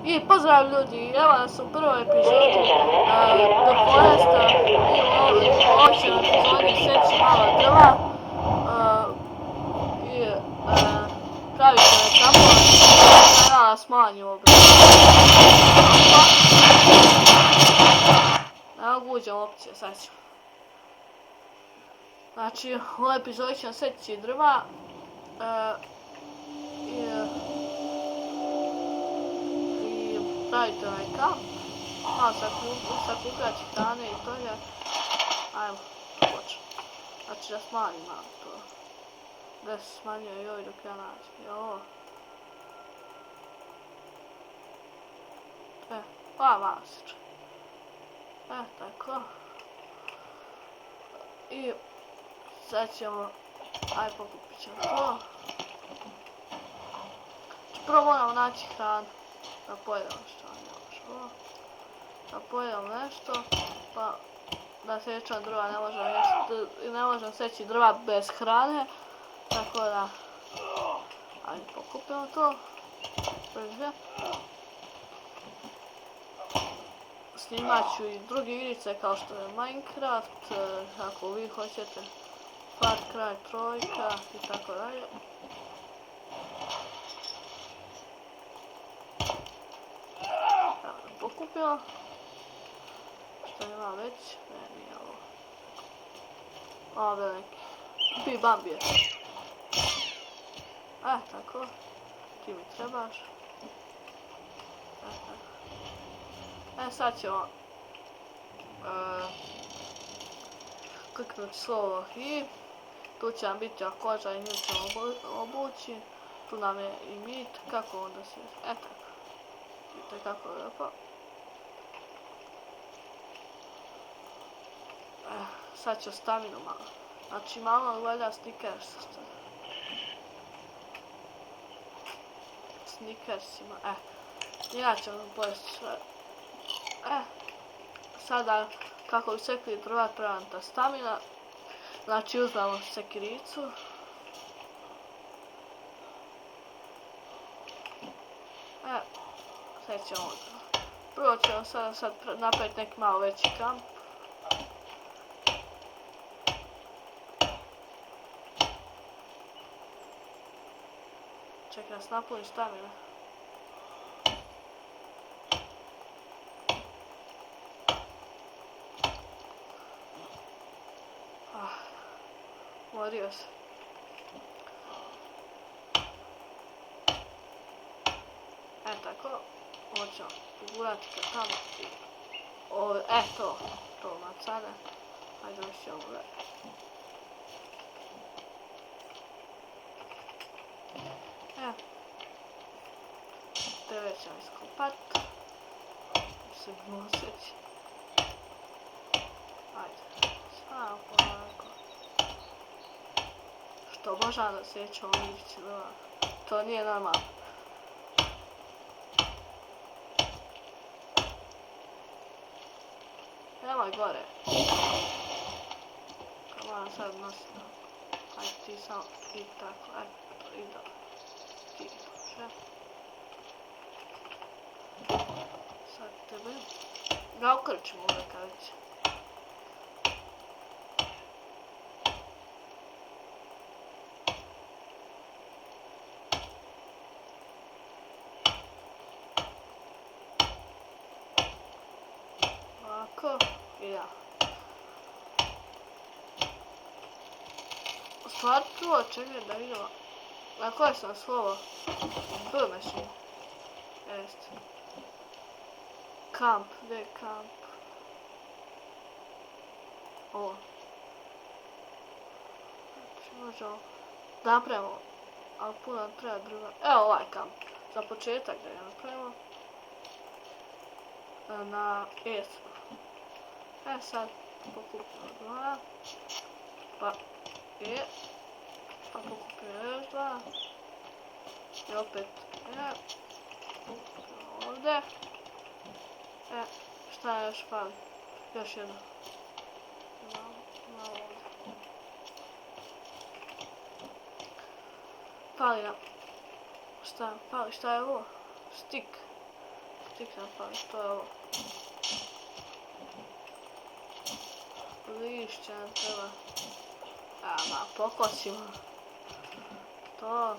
I pozdrav ljudi, evo nas u prvoj epizodi do Foresta i u ovoj epizodi seći malo drva i pravit ćemo kampova da nas smanju obraz. Ne mogu uđem opcije, sad ćemo. Znači, u ovoj epizodi ćemo seći drva i pravite onaj kamp, malo sakupljati hrane i toga. Ajmo, počnem. Znači da smanjim malo to. Da se smanjuje joj dok ja nađem. Jo. Pa malo se čuje. Tako. I sad ćemo, pokupit ćemo to. Prvo moramo naći hranu. Da pojedemo što ne može. Da pojedemo nešto, pa da sečem drva ne možem seći drva bez hrane, tako da ajde pokupimo to. Brže. Snimat ću i druge igrice kao što je Minecraft, ako vi hoćete, Far Cry 3 i tako dalje. Pokupio. Što ima već? Ne, nije ovo. Ovo je neki. Bi bambije. Tako. Ti mi trebaš. Sad ćemo kliknuti slovo i tu će nam biti koža i nju ćemo obući. Tu nam je i mit. Kako onda se... tako. Vidite kako je lijepo. Sad ću staminu malo. Znači malo gleda Snickersima. Ja ću vam pojesti sve. Sada kako bi sekli drva treba nam ta stamina. Znači uzmemo sekiricu. Sad ćemo prvo ćemo sad napraviti neki malo veći kamp. Čekaj nas napuni stamina. Morio se. Tako. Ovo ćemo pogurati kad tamo. To macane. Ajde još ćemo gledati. Tebe ćemo iskopat. Se noseći. Ajde. Samo polako. Što možda da sjećamo ići drva. To nije normalno. Nemoj gore. Moram sad nositi. Ajde ti samo i tako. Ajde, i dobro. Ti može. Sad tebe. Ga okrčimo uvijek kad već. Ovako. I ja. U stvari prvo čekaj da vidimo na koje sam slovo B-machine. Jeste. Kamp, gdje je kamp? Ovo. Znači možemo da napravimo, ali puno nam treba drva. Evo ovaj kamp. Za početak da ga napravimo. Na esma. Sad pokupimo dva. Pa pokupimo još dva. I opet pokupimo ovdje. Šta još fali? Još jedno. Malo ovdje. Fali nam. Šta je ovo? Stik. tik napali, to je ovo. Lišće nam treba. Ma, pokosimo. To.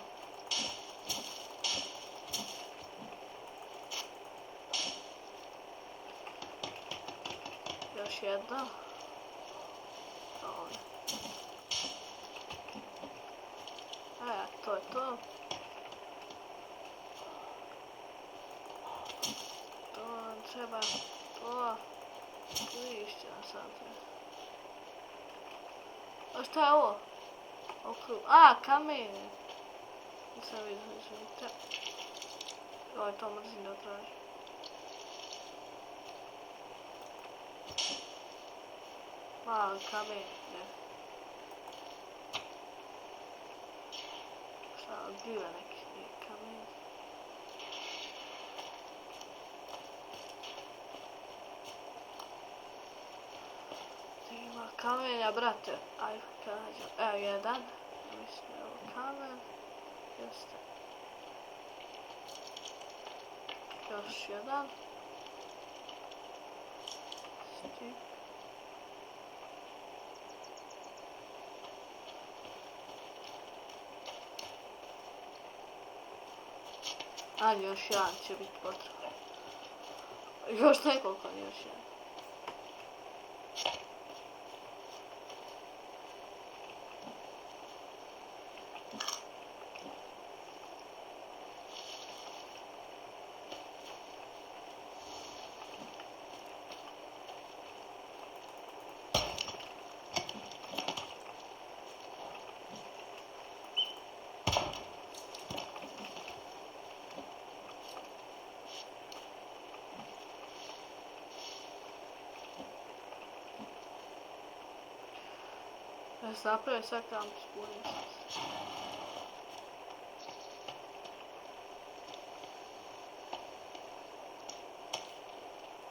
Još jedna. Ovdje. To je to. To nam treba. To. Lišće nam sad treba. A šta je ovo? Kamenje. Nisam vidio, izvinite. Ovo je to mrzim da traži. Mali kamenje. Šta, gljive neki kamenje. Ima kamenja, brate. Ajde, kada nađem. Evo jedan. Mislim da je ovo kamen. Jeste. Još jedan. Stik. Ajde, još jedan će biti potreban. Još nekoliko, još jedan. Ja sam napravio sad kamp s punim.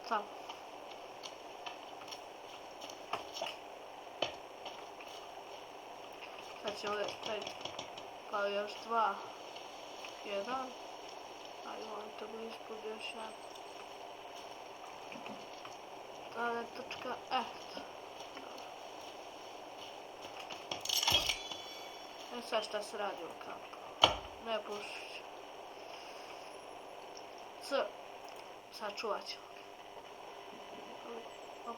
Tamo. Sad ćemo ovdje staviti pa još 2, 1. Ajde, molim to bi ispod još jedan. Dalje točka, sad šta se radi u kampu. Ne pušić. Sačuvat ćemo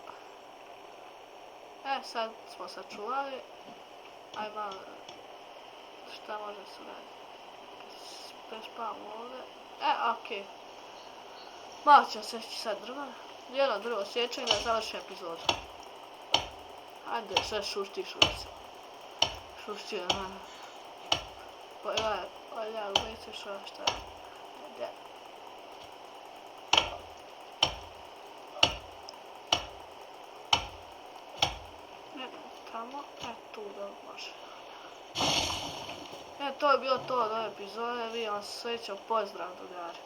ga. Sad smo sačuvali. Aj malo. Šta može se raditi? Prespavamo ovdje. Okej. Malo ćemo seći sad drva. Jedno drvo sjećam i da završim epizodu. Ajde, sve šušti. Šušti, Olha, ulice šta je. Tamo, tu da može. To je bilo to od ove epizode, vidimo se sljedećem, pozdrav drugari.